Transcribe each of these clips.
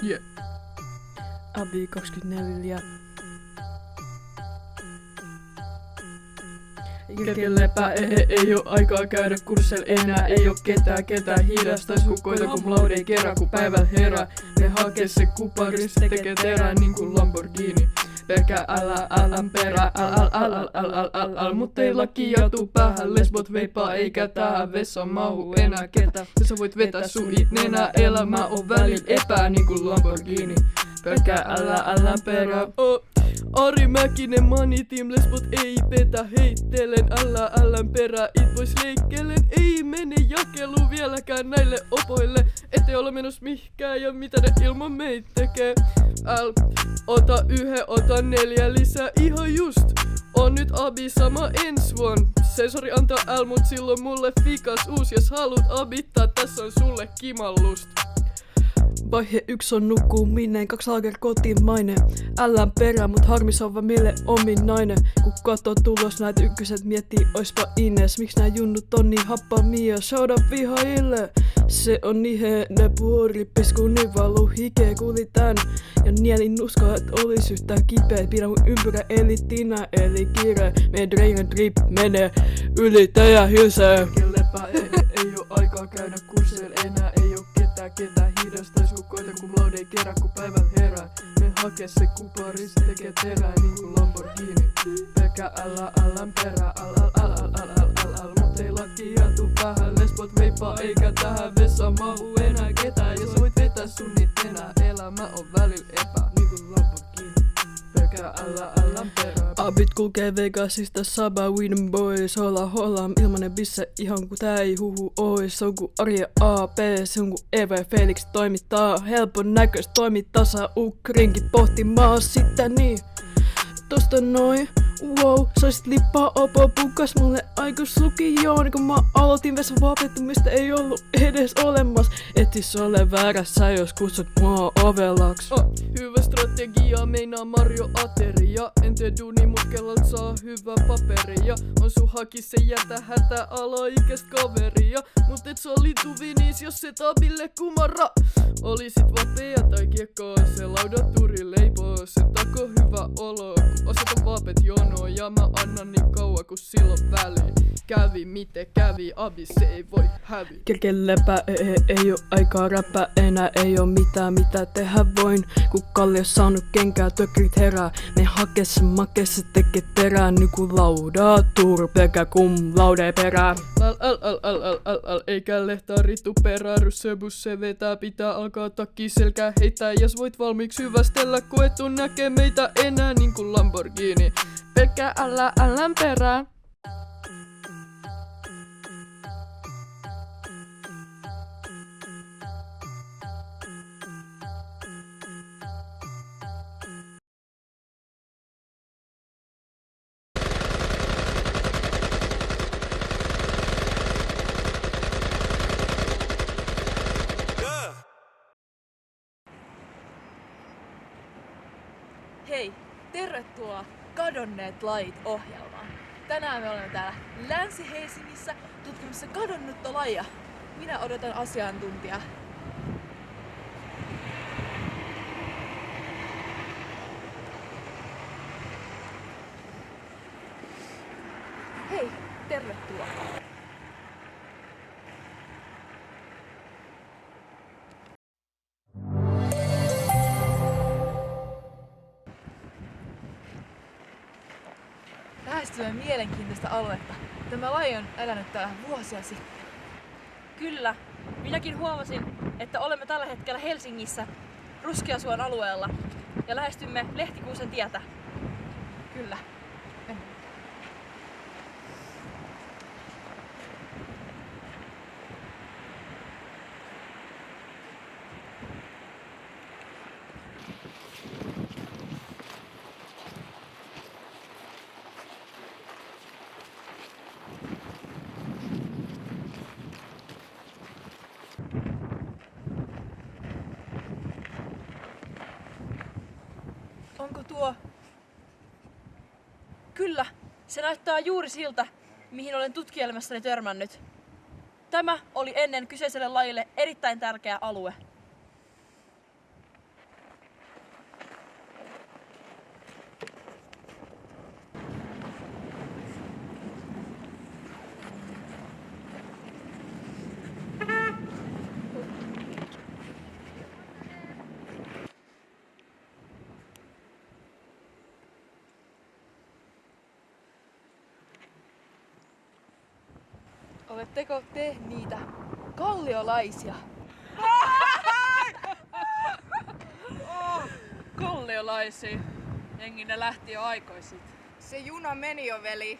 Yeah. Abi 24. Kerkellepä ei oo aikaa käydä kurssilla enää. Ei oo ketään hidastais kun koita cum laude ei kerran kun päivällä herää. Ne hakee se kuparis, tekee terää niinku Lamborghini. Pelkää älä perää, äl. Mut ei laki tuu päähän, lesbot veipaa eikä tähän vessaan mahu enää ketään. Sä voit vetää sun nenää, elämä on välillä epää niinku Lamborghini. Pelkää älä perää. Ari Mäkinen, Money Team, lesbot ei petä, heittelen älän perää, it vois leikkelen, ei mene jakelu vieläkään näille opoille, ettei ole menossa mihkään ja mitä ne ilman meitä tekee. Ota 1, ota 4 lisää ihan just, on nyt abi sama ens vuon. Sensori antaa mut silloin mulle fikas uus, jos haluut abittaa, tässä on sulle kimallust. Vaihe 1 on nukkuminen, 2 lager kotimainen. Älän perää, mut harmis on vaan meille ominainen. Kun katot tulos, näet ykköset miettii, oispa Ines. Miks nää junnut on niin happamia, shout out vihaille. Se on ihene puorippis, kun niin valuu hikeä. Kuuli tän ja nielin nuskaa, et olis yhtään kipeä. Pidä mun ympyrä eli Tina eli kiire. Meidän Dragon Drip menee yli teidän hylseen. Kerkellepä ei oo aikaa käydä kursseilla enää. Ei oo ketään hidastais kun koita cum laude ei kerran kun päivällä herää. Me hakee se kuparis, tekee terää niinku Lamborghini. Pelkää älä perää, äl. Mut ei laki tuu päähän, lesbot veipaa eikä tähän vessaan mahu enää ketään. Jos voit vetää sun enää, elämä on välillä epää niinku Lamborghini. Pelkää älä perää. Abit kulkee Vegasista Saba Weedon Boys. Holla ilmanen bisse ihan ku tää ei huhu ois. Se on ku Arja AP, se on ku Eve Felix toimittaa. Helpon näköis toimitasa ukrinkin pohtimaa sitä niin. Tosta noin, wow, saisit lippaa opo pukas mulle aikus lukioon. Kun mä aloitin vessa vapettumista ei ollut edes olemas. Et siis ole väärässä jos kutsut mua ovelaks. Hyvä strategia meinaa Mario Ateria. En tee duuni mut kellalt saa hyvä paperia. On sun hakis se jätä hätä alaikäist kaveria. Mut et sä litu vinis jos et abille kumarra. Olisit vapea tai kiekkoa se laudaturi leipoo. Se tako hyvä olo kun osata vapet jonoa. Ja mä annan niin kauan kun silloin väliin. Kävi miten kävi, abi se ei voi hävi. Kerkellepä ei oo aikaa räppää enää. Ei oo mitään mitä tehdä voin. Kun Kalli on saanut kenkää, tökrit herää. Ne hakee se makee se tekee terää. Nyku laudatur, pelkää cum laude perää. Eikä lehtaa rittu perää. Ryssöbusse vetää, pitää alkaa takki selkää heittää. Jos voit valmiiksi hyvästellä, kun et tuu näkee meitä enää niinku Lamborghini. Pelkää älän perää. Hei, tervetuloa Kadonneet lajit -ohjelmaan. Tänään me olemme täällä Länsi-Helsingissä tutkimassa kadonnutta lajia. Minä odotan asiantuntijaa. Hei, tervetuloa. Lähestymme mielenkiintoista aluetta. Tämä laji on elänyt täällä vuosia sitten. Kyllä. Minäkin huomasin, että olemme tällä hetkellä Helsingissä Ruskeasuon alueella ja lähestymme Lehtikuusen tietä. Kyllä. Onko tuo? Kyllä, se näyttää juuri siltä, mihin olen tutkielmassani törmännyt. Tämä oli ennen kyseiselle lajille erittäin tärkeä alue. Oletteko te niitä kalliolaisia? Kalliolaisia. Jengi ne lähti jo aikoisit. Se juna meni jo, veli.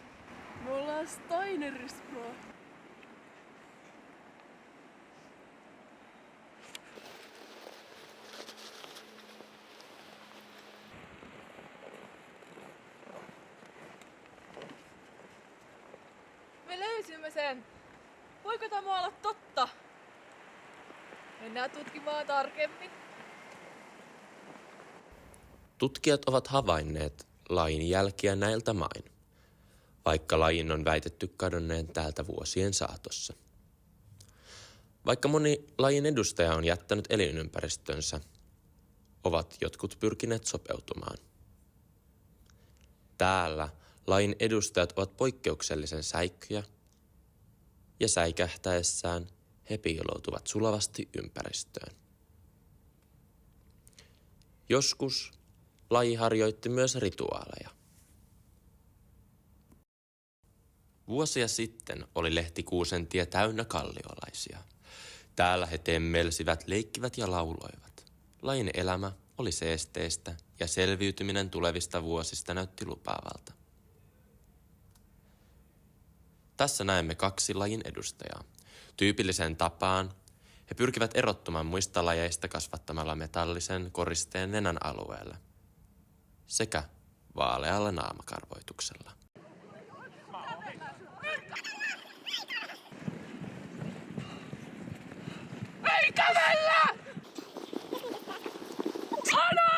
Me ollaan Steineris, bro. Me löysimme sen. Voiko tämä olla totta? Mennään tutkimaan tarkemmin. Tutkijat ovat havainneet lajin jälkiä näiltä main, vaikka lajin on väitetty kadonneen täältä vuosien saatossa. Vaikka moni lajin edustaja on jättänyt elinympäristönsä, ovat jotkut pyrkineet sopeutumaan. Täällä lajin edustajat ovat poikkeuksellisen säikkyjä, ja säikähtäessään he piiloutuvat sulavasti ympäristöön. Joskus laji harjoitti myös rituaaleja. Vuosia sitten oli Lehtikuusentie täynnä kalliolaisia. Täällä he temmelsivät, leikkivät ja lauloivat. Lajin elämä oli seesteistä ja selviytyminen tulevista vuosista näytti lupaavalta. Tässä näemme 2 lajin edustajaa. Tyypilliseen tapaan he pyrkivät erottumaan muista lajeista kasvattamalla metallisen koristeen nenän alueelle sekä vaalealla naamakarvoituksella. Ei kävellä! Ana!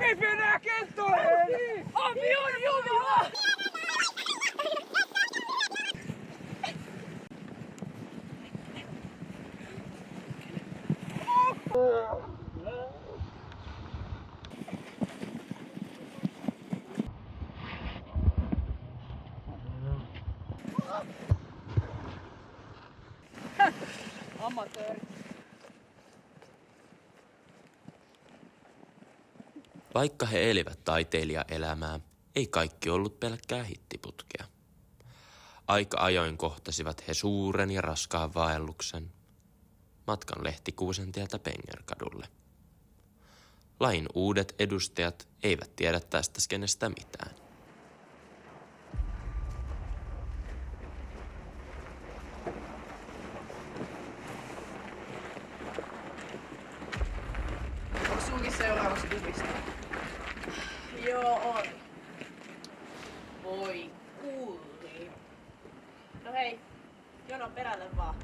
Ei mennä kentoihin! Abi on jumala! Amatööri. Vaikka he elivät taiteilijaelämää, ei kaikki ollut pelkkää hittiputkea. Aika ajoin kohtasivat he suuren ja raskaan vaelluksen, matkan Lehtikuusentieltä Pengerkadulle. Lajin uudet edustajat eivät tiedä tästä skenestä mitään. Onko sunkin seuraavaksi kuvista? Joo, on. Voi kulli. No hei, jono perälle vaan.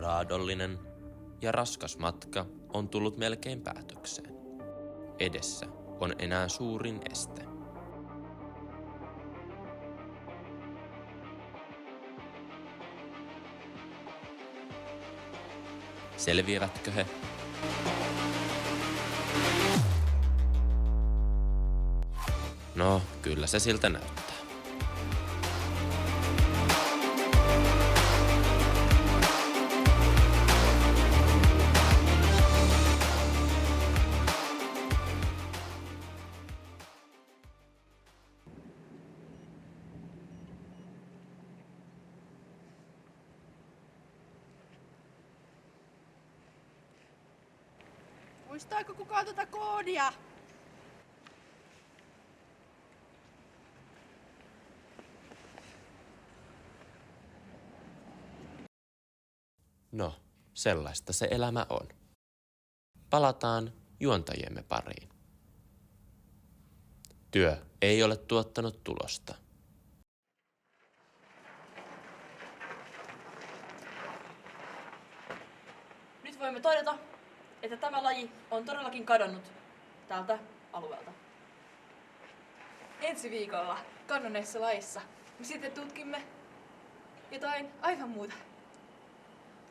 raadollinen ja raskas matka on tullut melkein päätökseen. Edessä on enää suurin este. Selviävätkö he? No, kyllä se siltä näyttää. Muistaako kukaan tuota koodia? No, sellaista se elämä on. Palataan juontajiemme pariin. Työ ei ole tuottanut tulosta. Nyt voimme todeta, että tämä laji on todellakin kadonnut tältä alueelta. Ensi viikolla kadonneessa lajissa me sitten tutkimme jotain aivan muuta.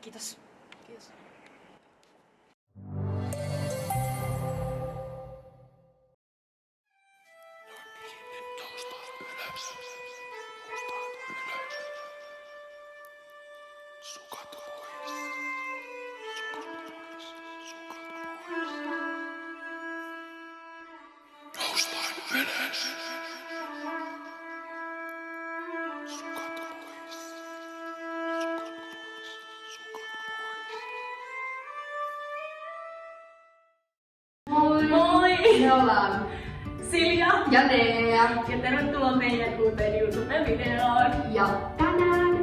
Kiitos. Kiitos. Moi! Me ollaan Silja ja Nea. ja tervetuloa meidän uuteen YouTube-videoon. Ja tänään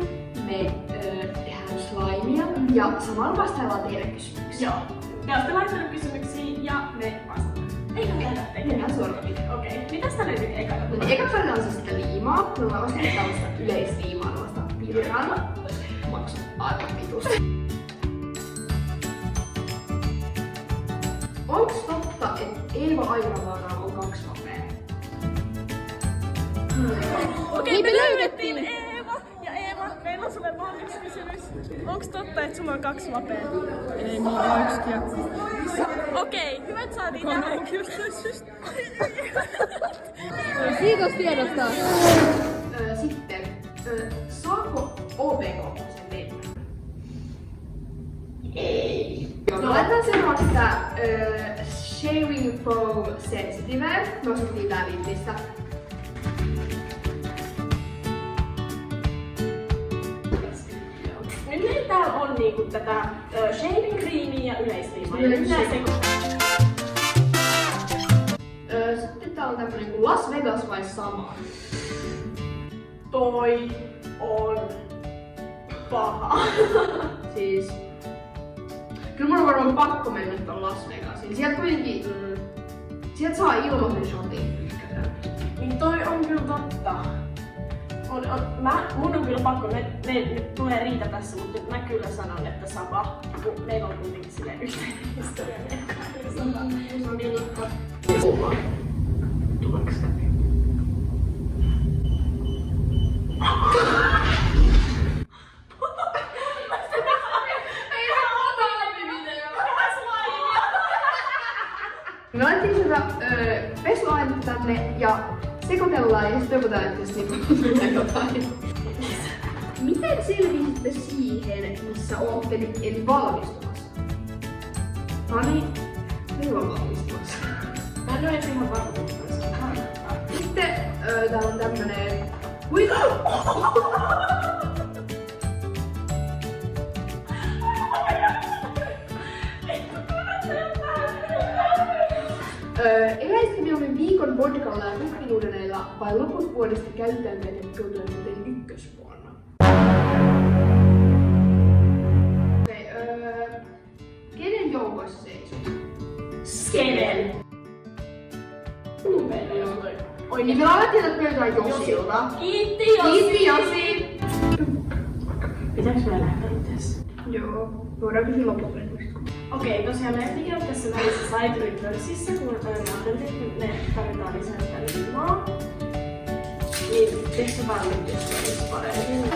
me tehdään slimea ja samalla vastaillaan teidän kysymyksiä. Joo. Te olette laittaneet kysymyksiä ja me vastataan. Eikö me lähdetä tekemään? Mennään suoraan videoon. Okei, mitäs tää löytyy ekana? No niin, eka tarvitaan siis sitä liimaa. Me ollaan ostettu tällaista yleisliimaa, tällaista pirran. Maksut aivan vitusti. Onks totta, että Eeva Airavaara on 2 vapea? Okei, me löydettiin Eeva! Ja Eeva, meillä on sulle vaan yksi kysymys. Onks totta, että sulla on 2 vapea? Ei mulla yksi kiekko. Okei, hyvät saatiin tähän kysymys. Kiitos tiedosta. Sitten, saako OPK sen mennä? Ei. No laitetaan seuraavaksi tää Shaving Foam Sensitive. Me ostettiin tää Lidlistä. Nyt meillä täällä on niinku tätä shaving creamia ja yleisliimaa. Ja nyt nää sekoitetaan. Sitten tää on tämmönen kuin Las Vegas vai sama? Toi on paha. Siis... Kyllä mun on varmaan pakko mennä ton Las Vegasiin. Sieltä kuitenkin... Sieltä saa ilmaisen shotin ykkösen. Niin toi on kyllä totta. Mun on kyllä pakko, ne tulee riitä tässä, mutta nyt mä kyllä sanon, että Saba, kun meillä on kuitenkin silleen yhteinen historia meidän kahdella. Niinikko. Tuleeko läpi? Me laitettiin sitä pesuainetta tänne ja sekoitellaan ja sitten toivotaan, että jos niinku tulee jotain. Miten selvisitte siihen, missä ootte nyt eli valmistumassa? Noniin, me ollaan valmistumassa. Mä en ole edes ihan varma, että se on kannattaa. Sitten täällä on tämmönen... Eläisitkö mieluummin viikon vodkalla ja kuppinuudeleilla vai loput vuodesta käyttäytyneiden kuten ykkösvuonna? Okei, kenen joukoissa seisot? Skenen! Oi niin, me alettiin tätä pöytään Josilta. Kiitti Josi! Kiitti Josi! Pitääks meillä lähteä itse? Joo, voidaan kysyä lopulle. Okei, tosiaan meidän piti käydä tässä välissä Cyberin pörssissä, kun me ajateltiin, että me tarvitaan lisää sitä limaa. Niin, teekö se vaan nyt, jos se olisi paremmin?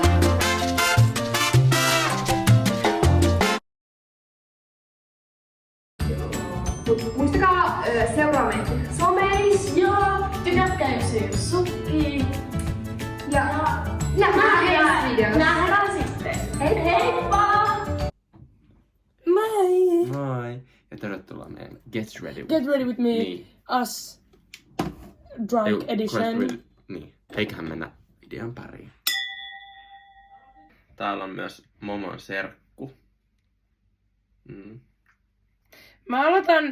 Muistakaa seuraa meitä someis. Joo, tykätkää jos ei oo sukkii. Ja nähdään ensi videossa. Nähdään sitten. Heippa! Moi! Moi! Ja tervetuloa meidän Get Ready Get ready with me, Niin. us, drunk edition. Niin. Eiköhän mennä videon pariin. Täällä on myös Momon serkku. Mä aloitan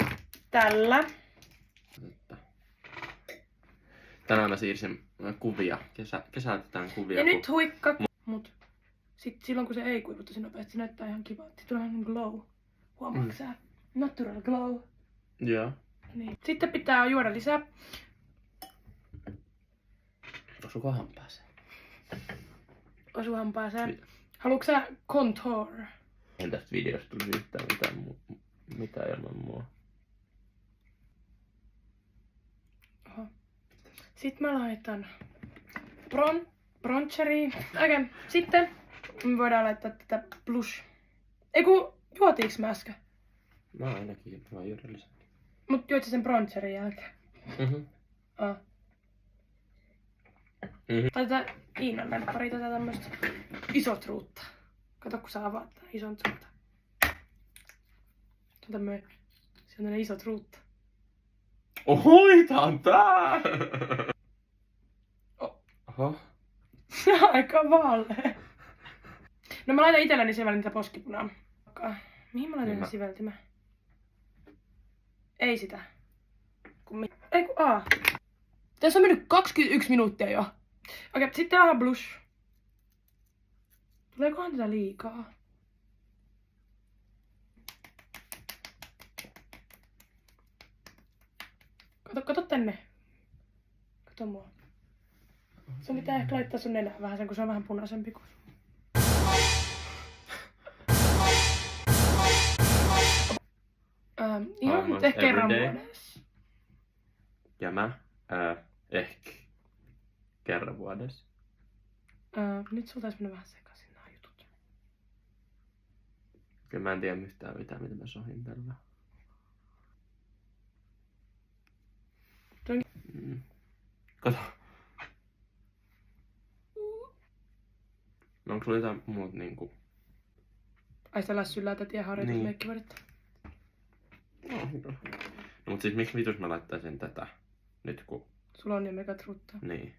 tällä. Tänään mä siirsin kuvia. Kesäytetään kuvia. Ja nyt huikka. Mut sit silloin kun se ei kuivu tosi nopeasti, se näyttää ihan kivalta. Tulee ihan glow. Huomaatko sä? Natural glow. Joo. Niin. Sitten pitää juoda lisää. Osuuko hampaaseen? Osu hampaaseen. Haluatko sä contour? En tästä videosta tulisi yhtään mitään ilman mua. Oho. Sitten mä laitan bronzeria. Okei. Sitten me voidaan laittaa tätä blush. Eiku, juotiiks mä äsken? Mä ainakin, mä juoda lisää. Mut juot sä sen bronzerin jälkeen? Ah. Laitetaan Iinan läppäriin tätä tämmöstä isot ruutta. Kato kun sä avaat tän ison ruutta. Se on tämmönen isot ruutta. Ohoi, tää on tää! Oho. Aika vaalea. No mä laitan itselleni sen välin tätä poskipunaa. Mihin mä laitan sen siveltimään? Ei sitä. Ei kun A. Tässä on mennyt 21 minuuttia jo. Okei, sitten on blush. Tuleekohan tätä liikaa? Kato tänne. Kato mua. Sun pitää ehkä laittaa sun nenään vähän sen, kun se on vähän punaisempi kuin sun. Ihan nyt ehkä kerran vuodessa. Ja mä ehkä kerran vuodessa. Nyt sulla taisi mennä vähän sekaisin nää jutut. Ja mä en tiedä yhtään mitään, mitä mä sohin tällä. Kato. No onko sulla jotain muut niinku? Ai sitä lässyllää tätä harjoitusmeikkivarittaa. No mut siis miksi vitus mä laittaisin tätä nyt kun... Sulla on niin megatruttaa. Niin.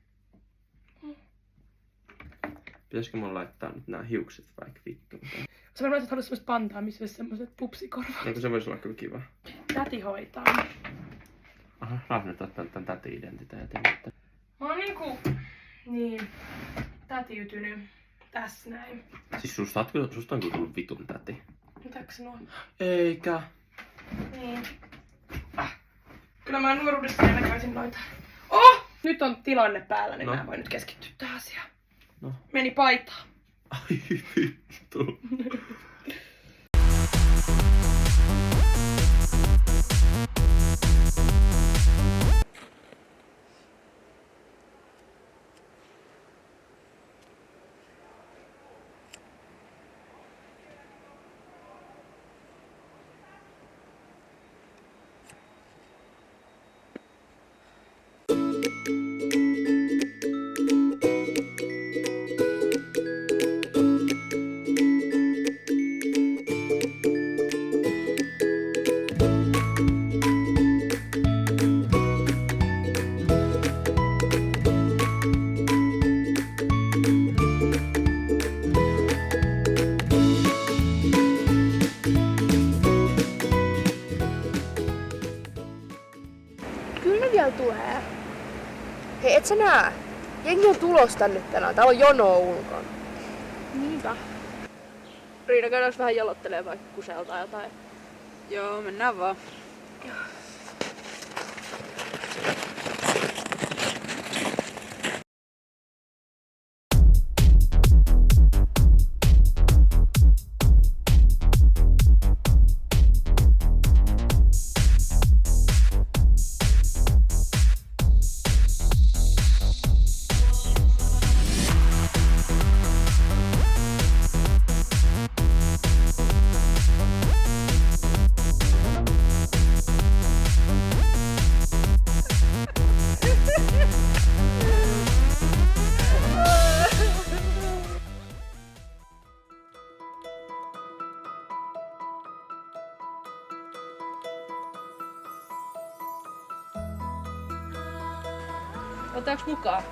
Pitäisikö mun laittaa nyt nää hiukset vaikka vittu? Sä varmaan haluat semmoista pantaa, missä olisi semmoiset pupsikorvat. Eikö se voisi olla kyllä kiva? Täti hoitaa. Aha, saas nyt ottaa tän täti-identiteetin. Mä oon niinku... Niin... Tätiytynyt. Tässä näin. Siis susta on kyllä tullut vitun täti. Mitäks nuo? Eikä. Niin. Kyllä mä nuoruudessa aina käysin noita. Oh! Nyt on tilanne päällä, niin mä en voi nyt keskittyä tähän asiaan. No. Meni paitaan. Ai vittu. Kyllä ne vielä tulee. Hei, et sä nää? Jengi on tulos tänne tänään. Täällä on jono ulkona. Niinpä. Riina, käydäänkö vähän jalottelemaan vaikka kuseltaa jotain? Joo, mennään vaan. Otetaanko mukaan?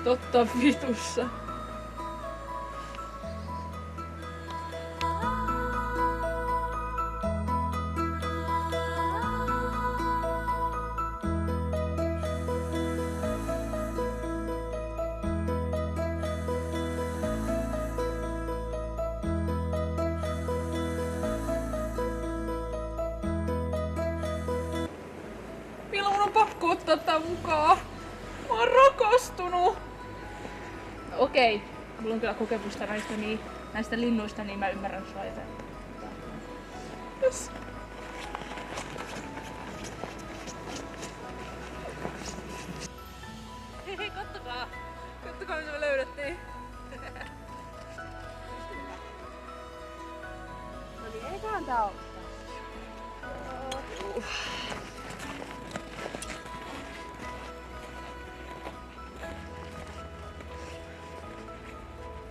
Totta vitussa. Milloin mun on pakko ottaa tää mukaan? Mä oon rakastunut! Okei, mulla on kyllä kokemusta näistä linnuista, niin mä ymmärrän sua joten. Yes. Hei, kattokaa! Kattokaa mitä me löydettiin! No niin, eiköhän tää oo.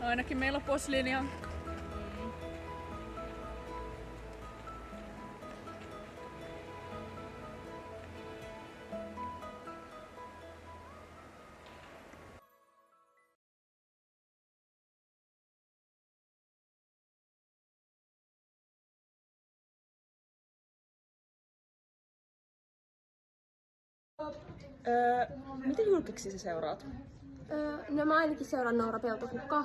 Ainakin meillä on posliinia. Mitä julkiksi sä seuraat? No mä ainakin seuraan Noora Peltokukkaa.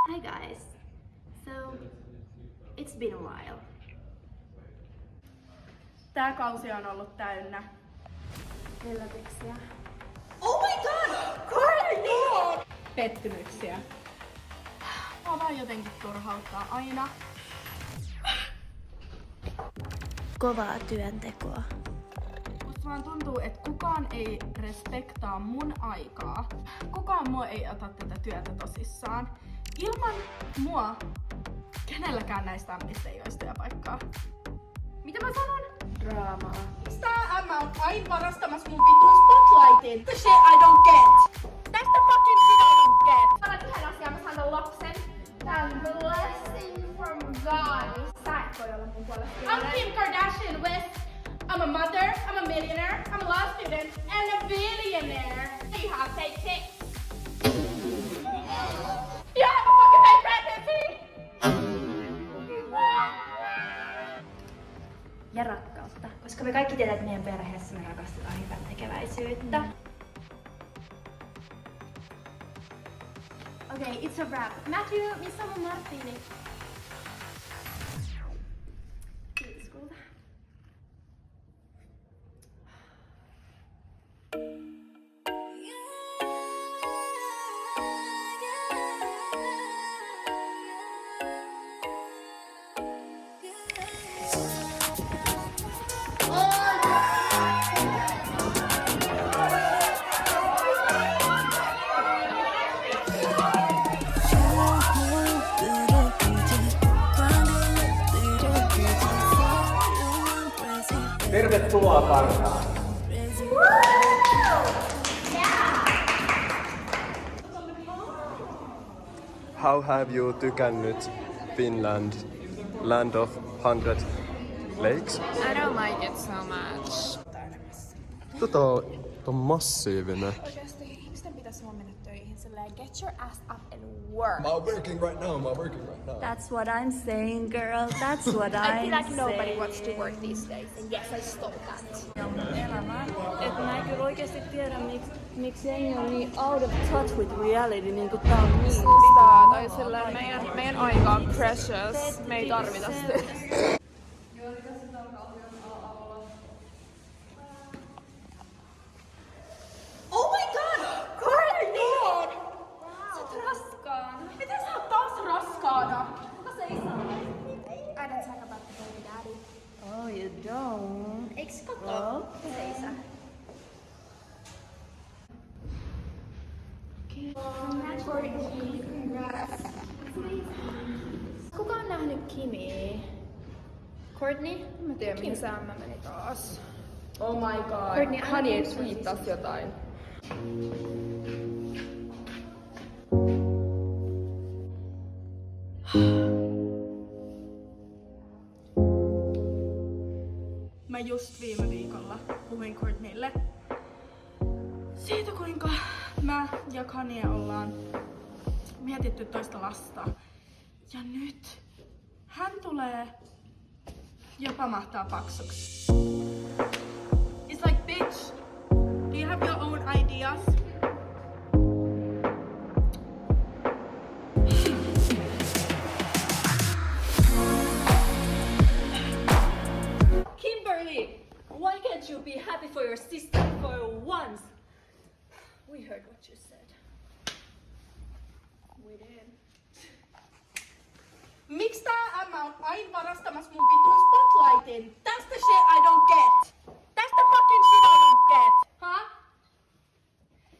Hi guys. So, it's been a while. Tää kausi on ollut täynnä Yllätyksiä. Oh my god! Courtney! Pettymyksiä. Mua vaan jotenkin turhauttaa aina. Kovaa työntekoa. Musta vaan tuntuu, että kukaan ei respektaa mun aikaa. Kukaan mua ei ota tätä työtä tosissaan. Ilman mua kenelläkään näistä ammista ei olisi työpaikkaa. Mitä mä sanon? Draamaa. Mistä Emma on aina varastamassa mun vitun spotlightin? The shit I don't get! That's the fucking shit I don't get! Sanon yhden asian, mä saan tän lapsen. Tää on blessing from God. Sä et voi olla mun puolesta. I'm Kim Kardashian West. I'm a mother, I'm a millionaire, I'm a law student, and a billionaire. You have fake tits. You have a fucking fake pregnancy! Ja rakkautta. Koska me kaikki tiedät, että meidän perheessä me rakastetaan hyvän tekeväisyyttä. Okay, it's a wrap. Matthew, missä on mun Martini? Kiitos kulta. Tervetuloa Karjaan! How have you tykännyt Finland, land of 100 lakes? I don't like it so much. On massiivinen. Oikeesti ihmisten pitäisi vaan mennä töihin silleen get your ass up and work. I'm working right now. That's what I'm saying, girl. That's what I I'm feel like nobody saying. wants to work these days. And yes, I stole that. Et mä en kyllä oikeesti tiedä, miksi jengi on niin out of touch with reality, niinku tää on niin. Tai silleen meidän aika on precious. Me ei tarvita sitä. Oh my god! Courtney! Sä oot raskaana. Miten sä oot taas raskaana? Kuka se isä on? I don't talk about the baby daddy. Oh, you don't? Eiks kato? Se isä. Congrats. Kuka on nähnyt Kimia? Courtney? En mä tiedä, mihin Sam meni taas. Oh my god. Courtney, Honey twiittas jotain. Mä just viime viikolla puhuin Courtneylle siitä, kuinka mä ja Kanye ollaan mietitty toista lasta. Ja nyt hän tulee jopa mahtaa paksuksi. It's like, bitch, do you have your own ideas? Kimberly, why can't you be happy for your sister for once? We heard what you said. We did. Miksi tää ämmä on aina varastamassa mun vitun spotlightin? That's the shit I don't get. That's the fucking shit I don't get. Huh?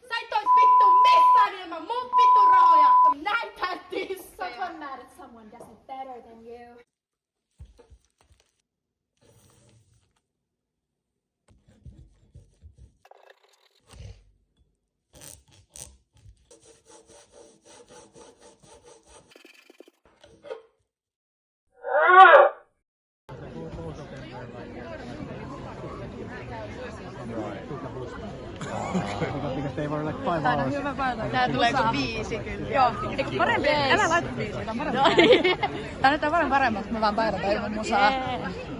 Sä et ois vittu missään ilman mun vitun rahoja. Näin tättis. Someone mad at someone does it better than you. Tää tulee kuin 5 kyllä. Joo. Eikö parempi? Älä laita 5, tää on parempi. Tää näyttää paljon paremmalta, kun me vaan päivätä ilman musaa.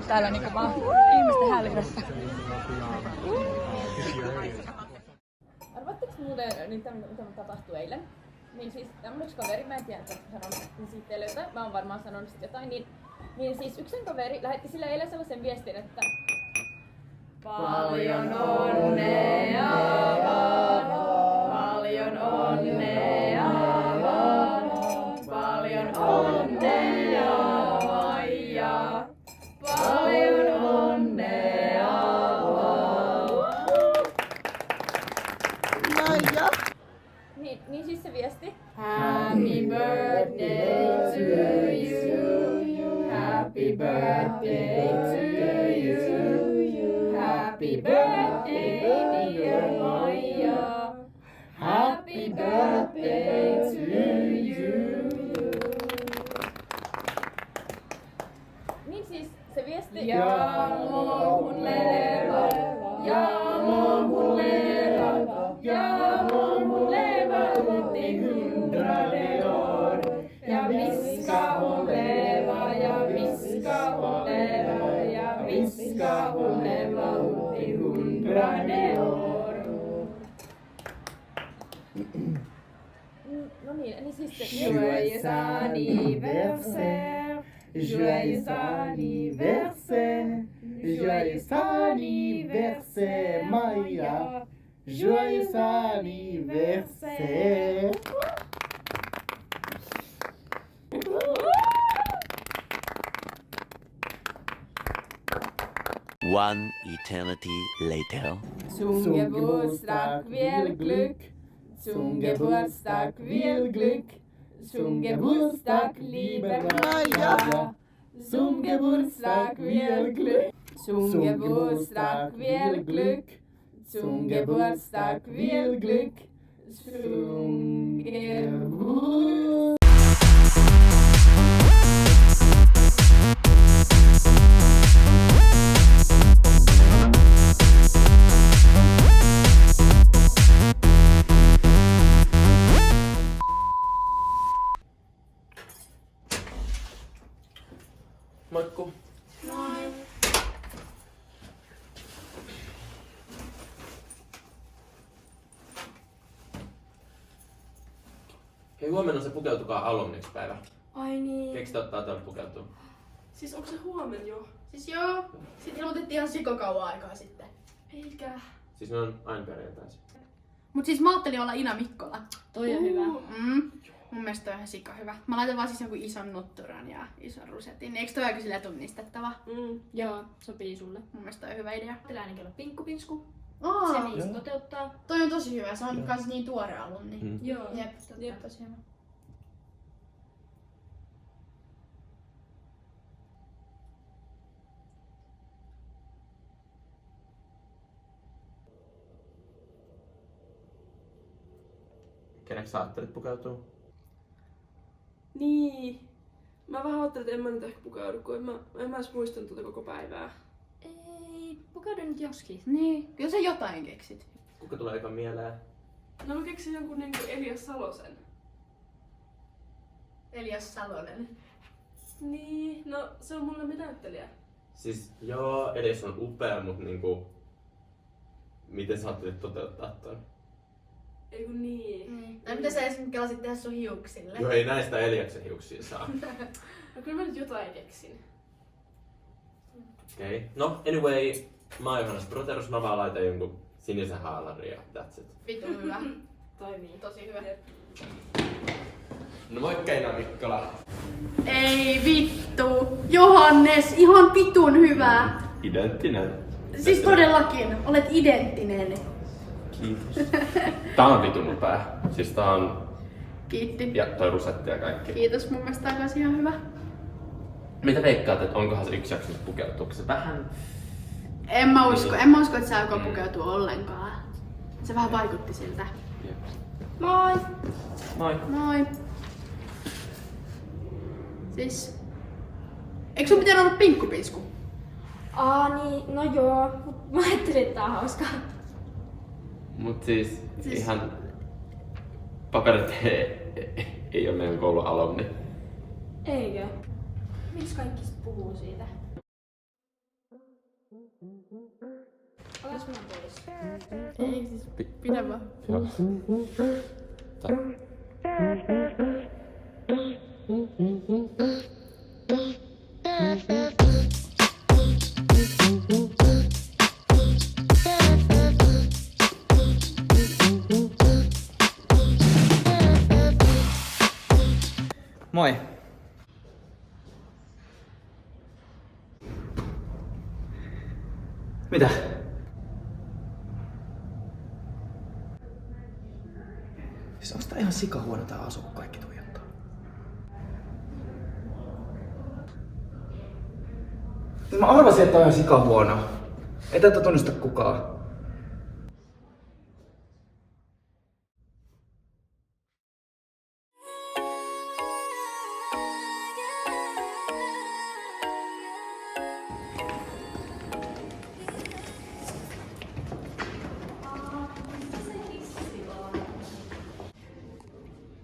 Täällä niinku vaan ihmisten häljessä. Arvatteko muuten nyt mitä tapahtui eilen? Niin siis tämmönen kaveri, mä en tiedä, että sanon siitä teille jotain, mä oon varmaan sanonut sit jotain, niin siis yksi kaveri lähetti sille eilen sellaisen viestin, että paljon onnea vaan, paljon onnea vaan, paljon onnea Maija, paljon onnea vaan. Maija! Niin siis se viesti. Happy birthday to you. Happy birthday to you. Happy birthday dear Maija. Happy birthday to you. Niin siis se viesti. Ja mun leva, ja mun leva, ja mun leva uti 100 år. Ja vi ska hon leva, ja vi ska hon leva, ja vi ska hon leva uti 100 år. No niin siis se. Joyeux anniversaire, joyeux anniversaire, joyeux anniversaire Maija, joyeux anniversaire. One eternity later. Zum Geburtstag viel Glück, zum Geburtstag viel Glück, zum Geburtstag lieber Maja, zum Geburtstag viel Glück, zum Geburtstag viel Glück, zum Geburtstag viel Glück, zum Geburtstag. Moikku. Hei, huomenna se pukeutukaa alumnikspäivä. Ai niin. Keksi ottaa tuolla pukeutua? Siis onko se huomenna jo? Siis joo. Sitten ilmoitettiin ihan sikokauan aikaa sitten. Eikä. Siis ne on aina perjantaisin. Mut siis mä ajattelin olla Ina Mikkola. Toi on hyvä. Mun mielestä toi on ihan sika hyvä. Mä laitan vaan siis jonkun ison nutturan ja ison rusetin. Eikö toi aika silleen tunnistettava? Joo, sopii sulle. Mun mielestä toi on hyvä idea. Pitää ainakin olla pinkkupinsku. Aa, Se niistä toteuttaa. toi on tosi hyvä. Se on kans niin tuore alun. Niin. Joo. Jep, toi on tosi hyvä. Keneksi sä ajattelit pukeutua? Niin. Mä vähän ajattelin, että en mä nyt ehkä pukeudu, kun en mä edes muistanut tuota koko päivää. Ei, pukeudu nyt joskin. Niin, kyllä sä jotain keksit. Kuka tulee ekan mieleen? No mä keksin jonkun niinku Elias Salosen. Elias Salonen. Niin, no se on mulle näyttelijä. Siis joo, Elias on upea, mut niinku... Miten sä ajattelit toteuttaa ton? Ei kun niin. Tai mitä sä esimerkiksi kelasit tehdä sun hiuksille? Joo, ei näistä Eliaksen hiuksia saa. No kyllä mä nyt jotain keksin. Okei. Okay. No, anyway, mä oon Johannes Proterus, mä vaan laitan jonkun sinisen haalarin ja that's it. Vitu hyvä. Toimii. Tosi hyvä. No moikka Ina Mikkola. Ei vittu. Johannes, ihan vitun hyvä. Identtinen. Siis todellakin, olet identtinen. Kiitos. Tää on vitun upea. Siis tää on... Kiitti. Ja toi rusetti ja kaikki. Kiitos, mun mielestä tää on kans ihan hyvä. Mitä veikkaat, että onkohan se yksi jakso pukeutuuko se vähän? En mä usko, että sä alkoi pukeutua ollenkaan. Se vähän vaikutti siltä. Jep. Moi! Moi. Moi! Siis... Eikö sun pitänyt olla pinkkupinsku? Niin, no joo. Mä ajattelin, että tää on hauskaa. Mut siis ihan... Paperit ei ole meidän koulun alumni. Eikö? Miksi kaikki puhuu siitä? Olis mä pois? Ei siis, pidä vaan. Joo. Moi. Mitä? Siis onks tää ihan sikahuono tää asu, kun kaikki tuijottaa? Siis mä arvasin, että tää on ihan sikahuono. Ei tätä tunnista kukaan.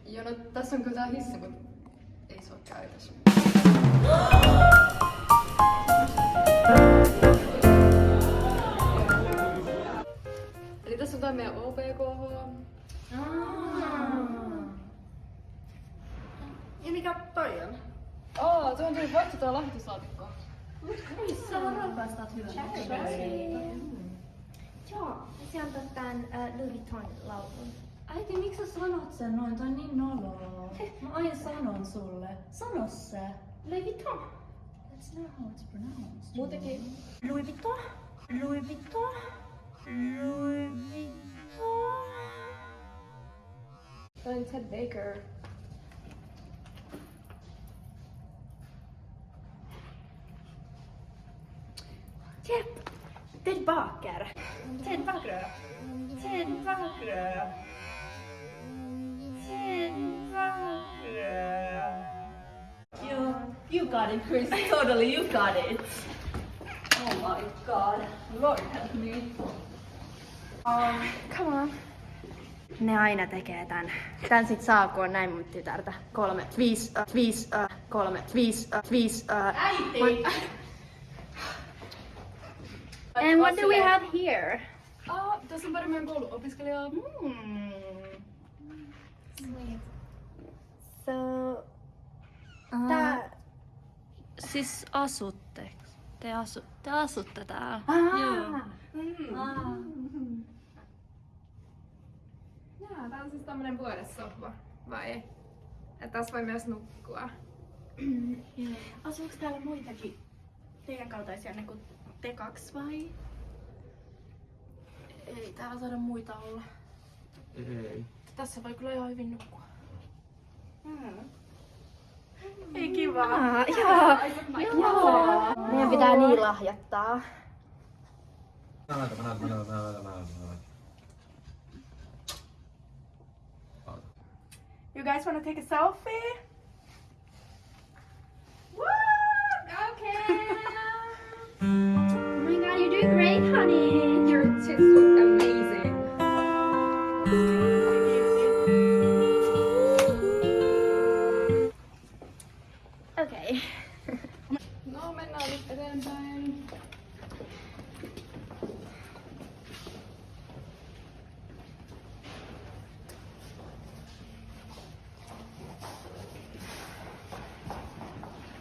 Joo, no tässä on kyllä tää hissi, mut ei se oo käytössä. Eli tässä on tää meidän OPKH. Ja mikä toi on? Tuo on tullut voitto tuo lahjoituslaatikko. Missä on rakastat hyvän? Joo, se on tämän Louis Vuitton laulun. Äiti, miksi sä sanot sen noin? Toi on niin noloa. Mä aina sanon sulle. Sano se. Louis Vuitton. That's not how it's pronounced. Muutenkin. Louis Vuitton. Louis Vuitton. Louis Vuitton. Tää on Ted Baker. Jep. Ted Baker. Ted Baker. Ted Baker. Ted Baker. You got it, Chris. Totally, you got it. Oh my god. Lord help me. Come on. Ne aina tekee tän. Tän sit saa, kun on näin mun tytärtä. 3, 5, 3, 5, 5. Äiti! And what do we have here? Tässä on pari meidän kouluopiskelijaa. So... Tää... Siis asutte. Te asutte täällä. Joo. Jaa, tää on siis tämmönen vuodessohva, vai? Et tässä voi myös nukkua. Asuuko täällä muitakin teidän kaltaisia niin kuin te kaksi vai? Ei täällä saada muita olla. Ei. Tässä voi kyllä ihan hyvin nukkua. Ei kiva. Joo. Meidän pitää niin lahjoittaa. You guys wanna take a selfie? Woo! Okay. Oh my god, you do great, honey. Your tits look amazing. Okay. No, mennään nyt eteenpäin.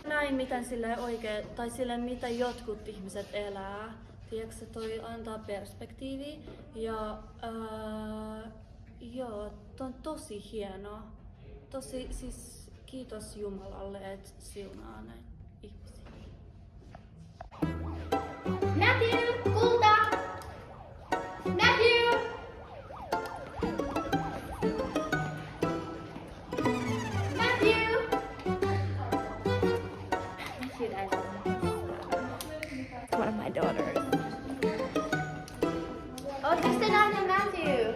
Näin, miten sille oikein, tai sille miten jotkut ihmiset elää. Tiedätkö, toi antaa perspektiiviä ja joo, toi on tosi hienoa. Tosi, siis kiitos Jumalalle, että siunaa näitä ihmisiä. Matthew, kulta! Matthew! Matthew! One of my daughters. Ootteko te nähnyt Matthew?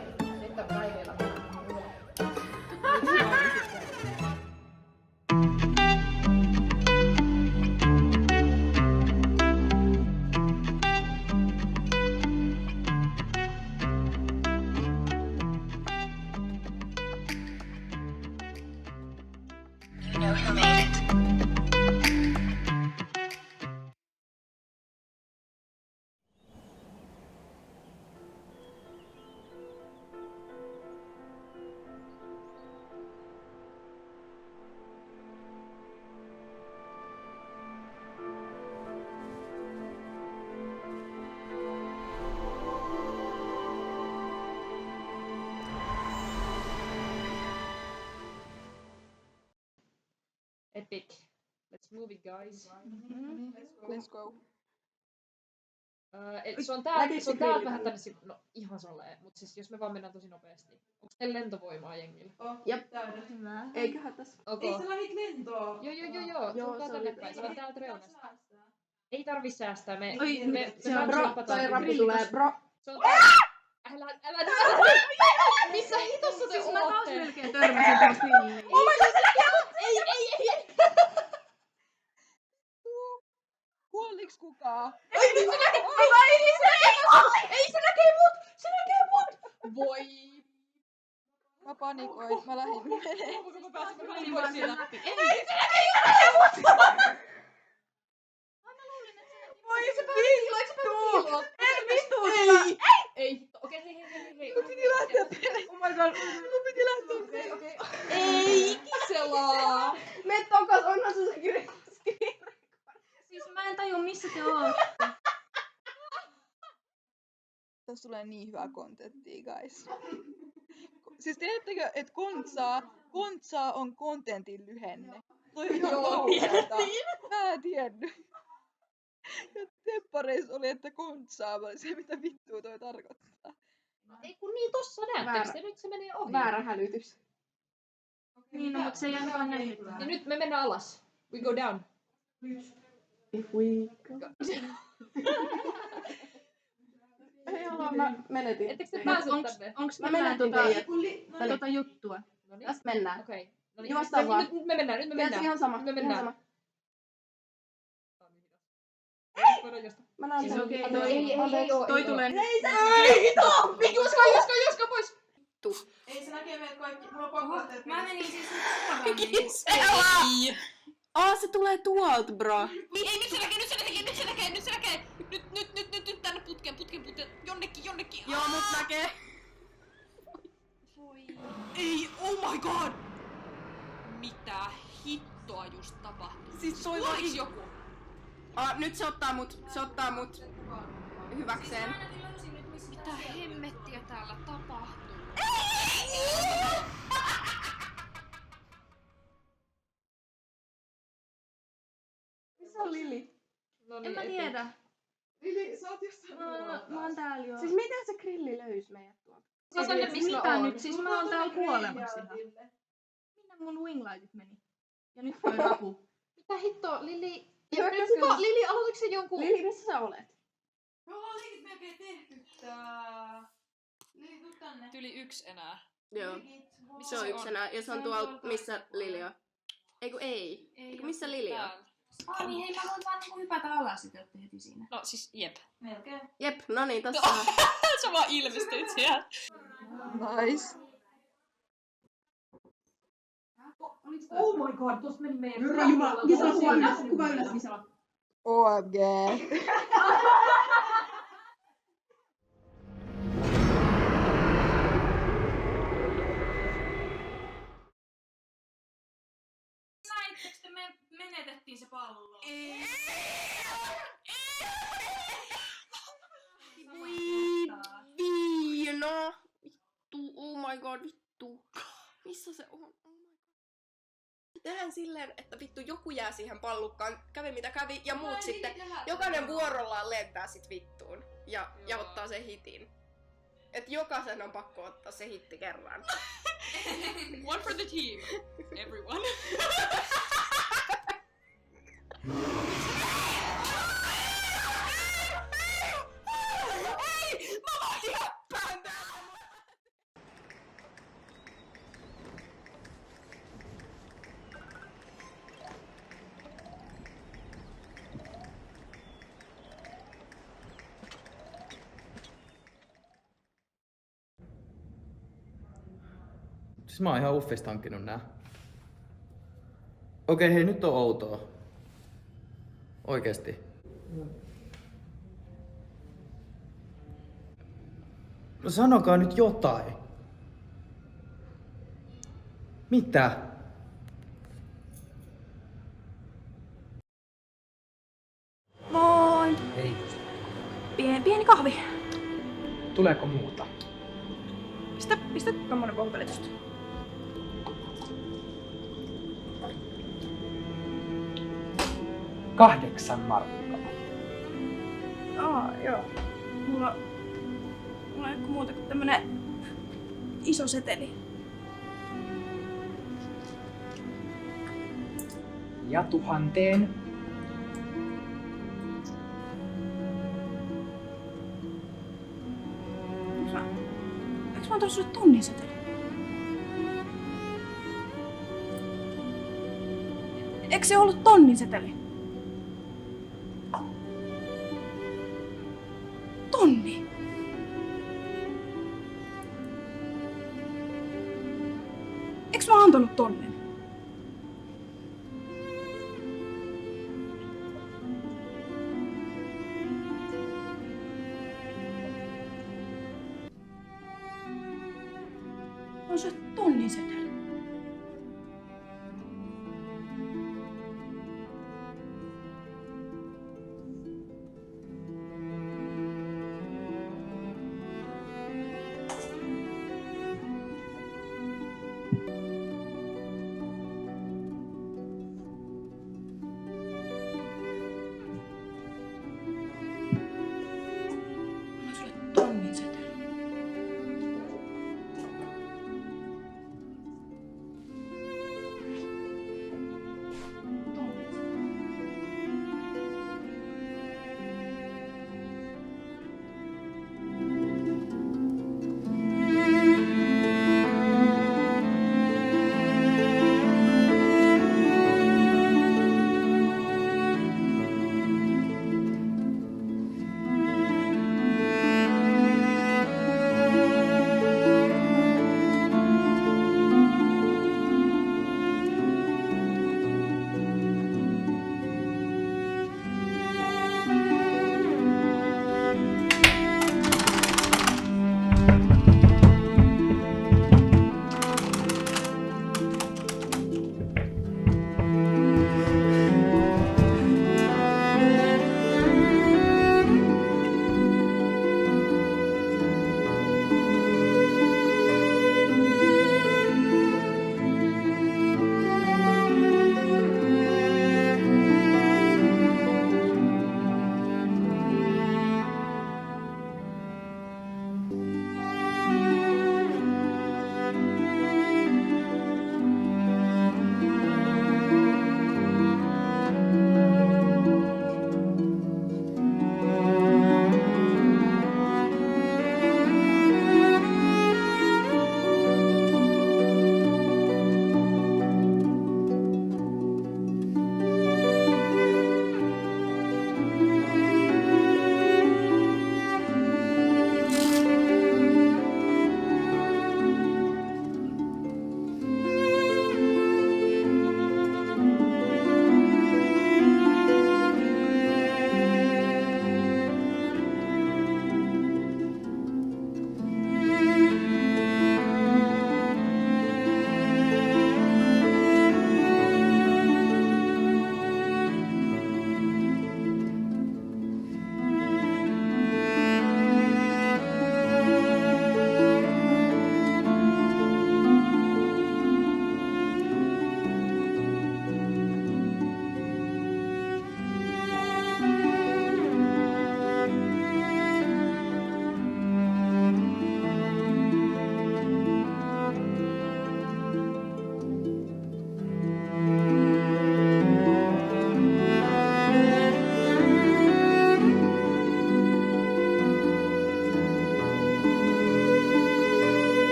Epic. Let's move it, guys. Let's go. Se on täältä vähän tänne, no ihan solleen, mutta siis jos me vaan mennään tosi nopeasti. Onks teillä lentovoimaa jengillä? Jep. Eiköhän tässä. Okay. Ei sä lähit lentoon. Joo, se on tänne päin. Se on täältä reunasta. Ei tarvi säästää. Me Toi rappi tulee, bro. Se on älä. Missä hitossa te Siis mä taas ootte? melkein törmäsin tuossa niin. Oh my god, se näkee mut! Ei! Kuolliks kukaan? Ei se näkee mut! Voi! Mä panikoin, mä lähdin menee. Ei se näkee mut! Voi vittu! Ei! Okei, hei. Mun piti lähteä perään. Oh my god, mun piti lähteä perään. Okei. Ei, Kiselaa! Me tokas, onhan sun se kirjoituskin. Siis mä en tajua missä te ootte. Tässä tulee niin hyvää kontenttia, guys. Siis tiedättekö, että kontsaa on kontentin lyhenne? Toi on ihan kauheeta. Mä en tiennyt. Ja temppareissa oli, että kontsaa, vaan se mitä vittua toi tarkoittaa. Ei kun niin tossa näette, nyt se menee ohi. Väärä hälytys. Niin, no, mutta se ei ainakaan näin. Ja nyt me mennään alas. We go down. If we go. Ei olla, mä menetin. Ettekö te pääse tänne? Onks Mä millään menetin teidät. tota juttua? Noniin. Tästä mennään. Okei. Noniin. Juostaan vaan. Nyt me mennään. Tiedätkö, ihan sama. Me Ihan mennään. sama. Voidaan josta. Mä näen sen. Okei, Ei, toi tulee. Juoska pois! Ei se näkee meidät kaikki. Mulla on pakko lähteä. Mä menin siis nyt suoraan. Se tulee tuolta, bro. Ei, nyt se näkee! Nyt tänne putkeen. Jonnekin. Joo, mut näkee. Ei, oh my god! Mitä hittoa just tapahtui? Siis toi Kuoliks joku? Nyt se ottaa mut hyväkseen. Mitä hemmettiä täällä tapahtuu? Missä on Lili? En mä tiedä. Lili, sä oot jossain Mä oon täällä jo. Siis miten se grilli löysi meidät tuolta? Siis mitä nyt? Siis mä oon täällä kuolemassa ihan. Minne mun winglightit meni? Ja nyt toi rapu. Mitä hittoa, Lili? Hyökkäskö? Lili, aloitiko se jonkun? Lili, missä sä olet? Me ollaan melkein tehty tää. Lili, tuu tänne. Tyli 1 enää. Joo. Se on yksenä. Ja se on tuolla, missä Lili on. Eiku ei. Eiku missä Lili on? Niin hei, mä voin vaan niinku hypätä alas, sit ootte heti siinä. No siis jep. Melkein. Jep, no niin, tossa on. Sä vaan ilmestyit sieltä. Nice. Oh my god, tosta meni meidän... Herra Jumala, Gisela kuva ylös, Gisela. OMG. Saittekö te me menetettiin se pallo? Viina! Vittu, oh my god, vittu. Missä se on? Oh my god. Tehdään silleen, että vittu joku jää siihen pallukkaan, kävi mitä kävi, ja muut sitten, jokainen vuorollaan lentää sit vittuun ja ottaa sen hitin. Et jokaisen on pakko ottaa se hitti kerran. One for the team. Everyone. Ei! Mä vaan jäppään täällä! Siis mä oon ihan uffista hankkinut nää. Okei, hei, nyt on outoa. Oikeesti. No sanokaa nyt jotain. Mitä? Moi! Hei. Pieni kahvi. Tuleeko muuta? Pistä tommonen pohveli tosta. $8 markkaa. Joo. Mulla ei ole muuta kuin tämmönen iso seteli. Ja 1000. Eikö mä antanut sulle 1000 seteli? Eikö se ollut 1000 seteli? 1000? Eikö mä antanut 1000? On se 1000 seteli. On sulle 1000 seteli.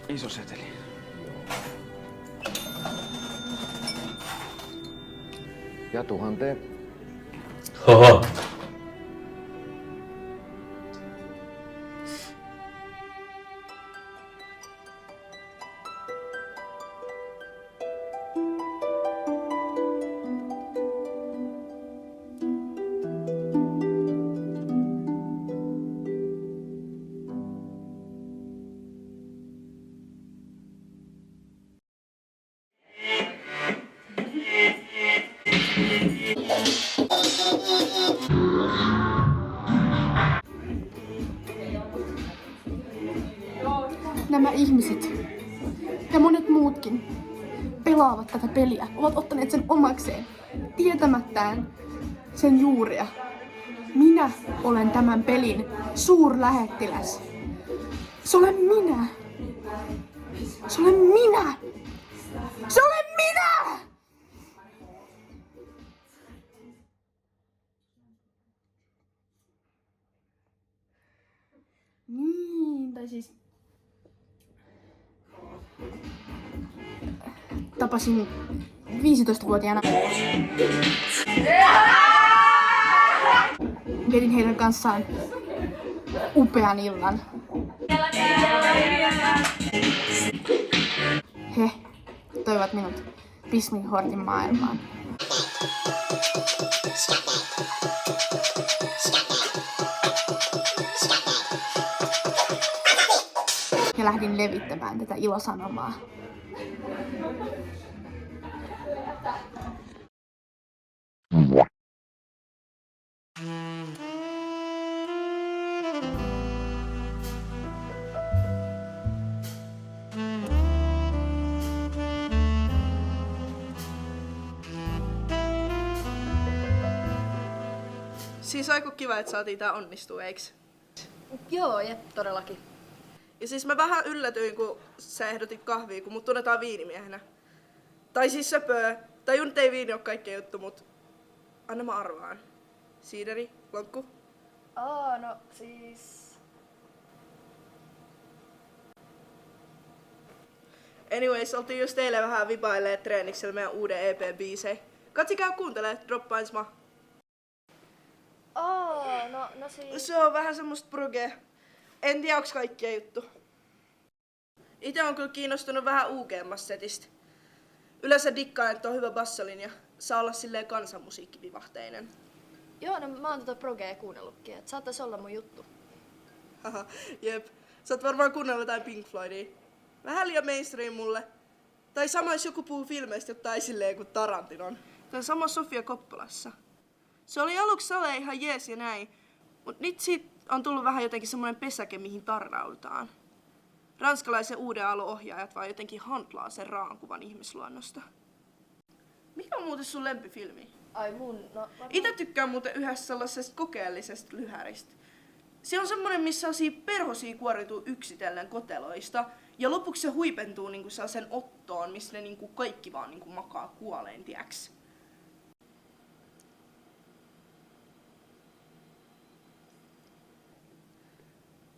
Iso seteli. Ja 1000. Haha. Nämä ihmiset ja monet muutkin pelaavat tätä peliä, ovat ottaneet sen omakseen, tietämättään sen juuria. Minä olen tämän pelin suurlähettiläs. Se olen minä. Se olen minä. Se olen minä! Niin, tai siis tapasin 15-vuotiaana. Vietin heidän kanssaan upean illan. He toivat minut Bismithortin maailmaan. Ja lähdin levittämään tätä ilosanomaa. Siis aika kiva, että saatiin tää onnistua, eiks? Joo, jep, todellakin. Ja siis mä vähän yllätyin, kun sä ehdotit kahvia, kun mut tunnetaan viinimiehenä. Tai siis söpöö. Tai nyt ei viini oo kaikkea juttu, mut anna mä arvaan. Siideri, lonkku? No siis... Anyways, oltiin just eilen vähän vipailee treeniksellä meidän uuden EP-biisei. Katsi käy kuuntelee, droppains mä. No siis... Se on vähän semmoista progea. En tiedä, onks kaikkia juttu. Itse on kyllä kiinnostunut vähän UG-masta setistä. Yleensä dikkaan, että on hyvä bassolinja. Saa olla silleen kansanmusiikkivivahteinen. Joo, no mä oon tota progea kuunnellutkin, et saattais olla mun juttu. Haha, jep. Sä oot varmaan kuunnellut jotain Pink Floydia. Vähän liian mainstream mulle. Tai sama jos joku puhuu filmeistä jotain silleen kuin Tarantinon. Tää on sama Sofia Coppolassa. Se oli aluksi ihan jees ja näin. Mut nyt siitä on tullut vähän jotenkin semmoinen pesäke, mihin tarraudutaan. Ranskalaisen uuden aallon ohjaajat vaan jotenkin handlaa sen raan kuvan ihmisluonnosta. Mikä on muuten sun lempifilmi? Ai mun, no... Itse tykkään muuten yhdessä sellaisesta kokeellisesta lyhäristä. Se on semmonen, missä perhosia kuoriutuu yksitellen koteloista. Ja lopuksi se huipentuu niinku sellaisen ottoon, missä ne niinku kaikki vaan niinku makaa kuoleen, tiiäks?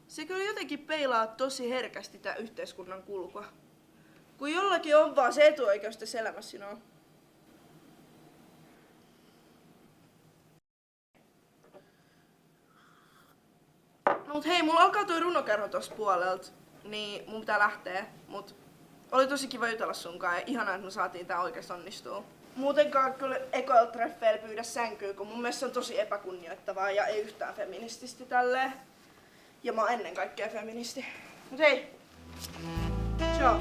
Se kyllä jotenkin peilaa tosi herkästi tää yhteiskunnan kulkua. Kun jollakin on vaan se etuoikeus tässä elämässä sinua. No mut hei, mulla alkaa toi runokerho tossa puolelta, niin mun pitää lähteä, mut oli tosi kiva jutella sunkaan ja ihanaa, että me saatiin tää oikeesti onnistua. Muutenkaan kyllä ekoilla treffeillä pyydä sänkyy, kun mun mielestä se on tosi epäkunnioittavaa ja ei yhtään feminististi tälleen. Ja mä oon ennen kaikkea feministi. Mut hei! Ciao!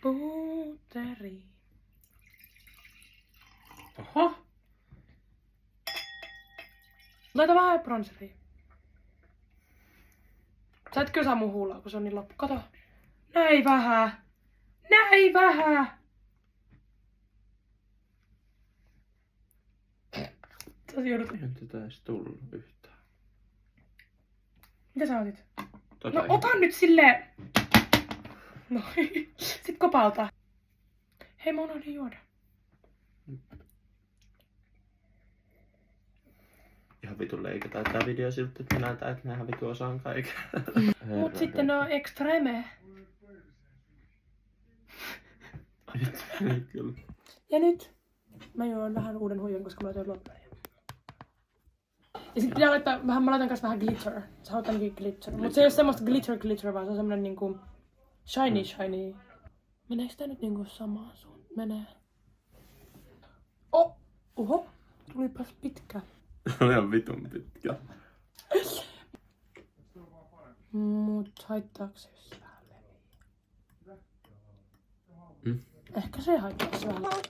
Puuteri. Oho. Laita vähän bronzeria. Sä et kyllä saa mun huulaa, kun se on niin loppu. Kato. Näin vähän. ei vähän. Sä joudut... Eihän tätä edes tullut yhtään. Mitä sä otit? Tota No ota nyt silleen... No, sit kopauta. Hei, mä unohdin juoda. Ihan vitun leikataan tää video siltä, että mä näytän, että näähän vitun osaan kaiken. Mut sitten ne on extreme. Kyllä. Ja nyt mä juon vähän uuden huijan, koska mä laitan loppuun. Ja sit pitää laittaa vähän, mä laitan kanssa vähän glitter. Sä haluat ainakin glitter. Mut se ei oo semmoista glitter, vaan se on semmonen niinku shiny. Meneekö tää nyt niinku samaan suuntaan? Menee. Oho, tulipas pitkä. Oli ihan vitun pitkä. Mut haittaako se, jos se vähän levii? Ehkä se haittaa, jos se vähän levii.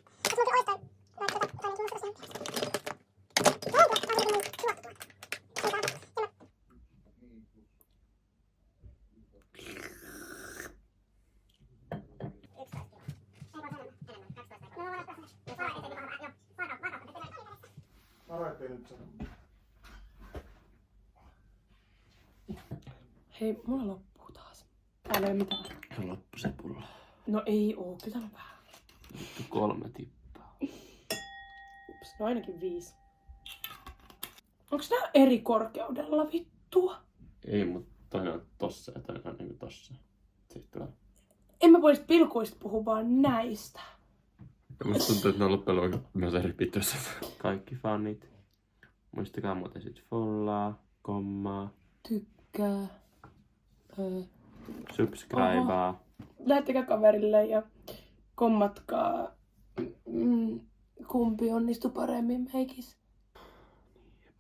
Hei, mulla loppuu taas. Täällä ei ole mitään. Se loppu se pulla. No ei oo, kyllä täällä on vähän. Vittu 3 tippaa. Ups, no ainakin 5. Onks nää eri korkeudella vittua? Ei, mut toinen on tossa ja toinen on niinku tossa. Sitten En mä vois pilkuista puhua vaan näistä. ja musta tuntuu, että ne on loppujen lopuksi myös eri pituiset. Kaikki fanit. Muistakaa muuten sit follaa, kommaa, Tykkää. subscribea. Lähettäkää kaverille ja kommatkaa. Kumpi onnistui paremmin meikis.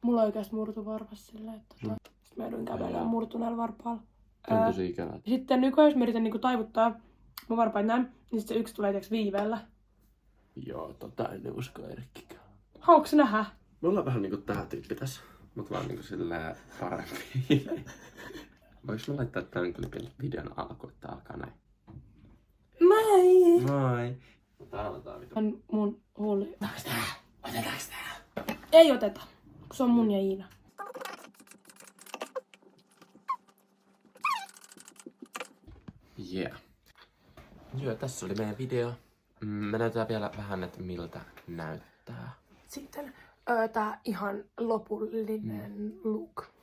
Mulla on oikeasti murtuvarvas silleen, että sitten mä jouduin kävelemään murtuneella varpaalla. Se on tosi ikävää. Sitten nykyään jos mä yritän niinku taivuttaa mun varpaita näin, niin sit se yksi tulee tiiäks viiveellä. Joo, en usko Erkkikään. Haluatko sä nähdä? Me ollaan vähän niinku tää tyyppi tässä, mut vaan niinku silleen parempi. Voiks mä laittaa tän klipin videon alkuun, että tää alkaa näin? Moi! Moi! Tää aloitetaan vitu. On mun huuli. Otetaanko tää? Ei oteta, kun se on mun ja Iina. Yeah. Joo, tässä oli meidän video. Me näytetään vielä vähän, että miltä näyttää. Sitten tää ihan lopullinen look.